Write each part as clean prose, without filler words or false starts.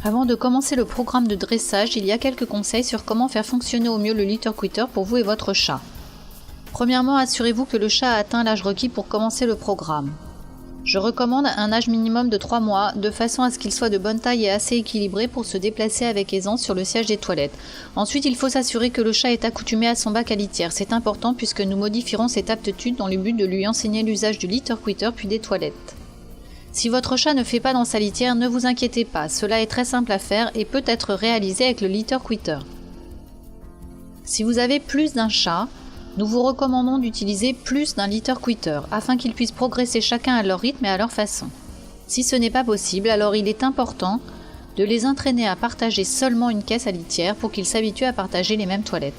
Avant de commencer le programme de dressage, il y a quelques conseils sur comment faire fonctionner au mieux le litter quitter pour vous et votre chat. Premièrement, assurez-vous que le chat a atteint l'âge requis pour commencer le programme. Je recommande un âge minimum de 3 mois, de façon à ce qu'il soit de bonne taille et assez équilibré pour se déplacer avec aisance sur le siège des toilettes. Ensuite, il faut s'assurer que le chat est accoutumé à son bac à litière. C'est important puisque nous modifierons cette aptitude dans le but de lui enseigner l'usage du litter quitter puis des toilettes. Si votre chat ne fait pas dans sa litière, ne vous inquiétez pas, cela est très simple à faire et peut être réalisé avec le litter quitter. Si vous avez plus d'un chat, nous vous recommandons d'utiliser plus d'un litter quitter afin qu'ils puissent progresser chacun à leur rythme et à leur façon. Si ce n'est pas possible, alors il est important de les entraîner à partager seulement une caisse à litière pour qu'ils s'habituent à partager les mêmes toilettes.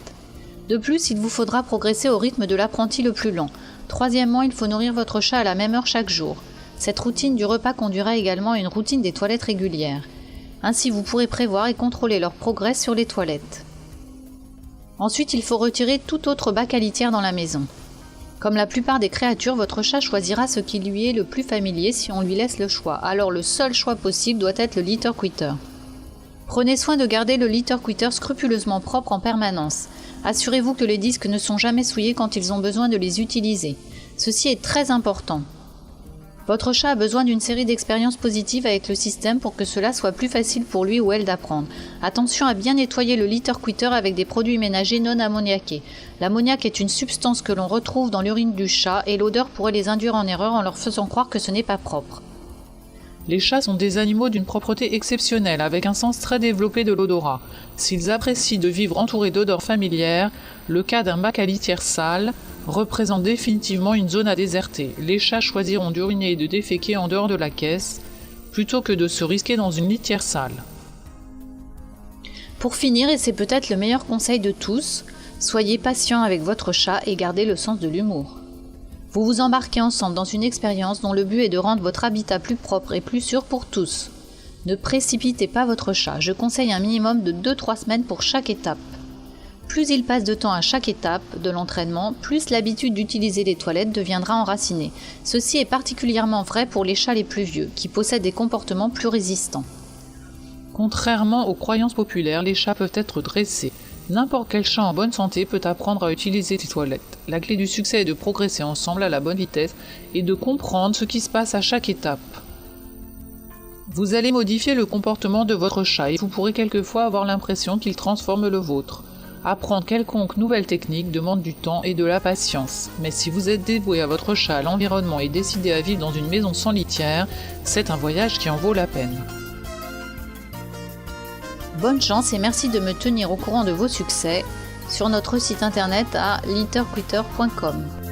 De plus, il vous faudra progresser au rythme de l'apprenti le plus lent. Troisièmement, il faut nourrir votre chat à la même heure chaque jour. Cette routine du repas conduira également à une routine des toilettes régulières. Ainsi, vous pourrez prévoir et contrôler leur progrès sur les toilettes. Ensuite, il faut retirer tout autre bac à litière dans la maison. Comme la plupart des créatures, votre chat choisira ce qui lui est le plus familier si on lui laisse le choix. Alors le seul choix possible doit être le litter quitter. Prenez soin de garder le litter quitter scrupuleusement propre en permanence. Assurez-vous que les disques ne sont jamais souillés quand ils ont besoin de les utiliser. Ceci est très important. Votre chat a besoin d'une série d'expériences positives avec le système pour que cela soit plus facile pour lui ou elle d'apprendre. Attention à bien nettoyer le litter quitter avec des produits ménagers non ammoniaqués. L'ammoniac est une substance que l'on retrouve dans l'urine du chat et l'odeur pourrait les induire en erreur en leur faisant croire que ce n'est pas propre. Les chats sont des animaux d'une propreté exceptionnelle, avec un sens très développé de l'odorat. S'ils apprécient de vivre entourés d'odeurs familières, le cas d'un bac à litière sale représente définitivement une zone à déserter. Les chats choisiront d'uriner et de déféquer en dehors de la caisse, plutôt que de se risquer dans une litière sale. Pour finir, et c'est peut-être le meilleur conseil de tous, soyez patient avec votre chat et gardez le sens de l'humour. Vous vous embarquez ensemble dans une expérience dont le but est de rendre votre habitat plus propre et plus sûr pour tous. Ne précipitez pas votre chat, je conseille un minimum de 2-3 semaines pour chaque étape. Plus il passe de temps à chaque étape de l'entraînement, plus l'habitude d'utiliser les toilettes deviendra enracinée. Ceci est particulièrement vrai pour les chats les plus vieux, qui possèdent des comportements plus résistants. Contrairement aux croyances populaires, les chats peuvent être dressés. N'importe quel chat en bonne santé peut apprendre à utiliser les toilettes. La clé du succès est de progresser ensemble à la bonne vitesse et de comprendre ce qui se passe à chaque étape. Vous allez modifier le comportement de votre chat et vous pourrez quelquefois avoir l'impression qu'il transforme le vôtre. Apprendre quelconque nouvelle technique demande du temps et de la patience. Mais si vous êtes dévoué à votre chat, à l'environnement et décidé à vivre dans une maison sans litière, c'est un voyage qui en vaut la peine. Bonne chance et merci de me tenir au courant de vos succès sur notre site internet à litterquitter.com.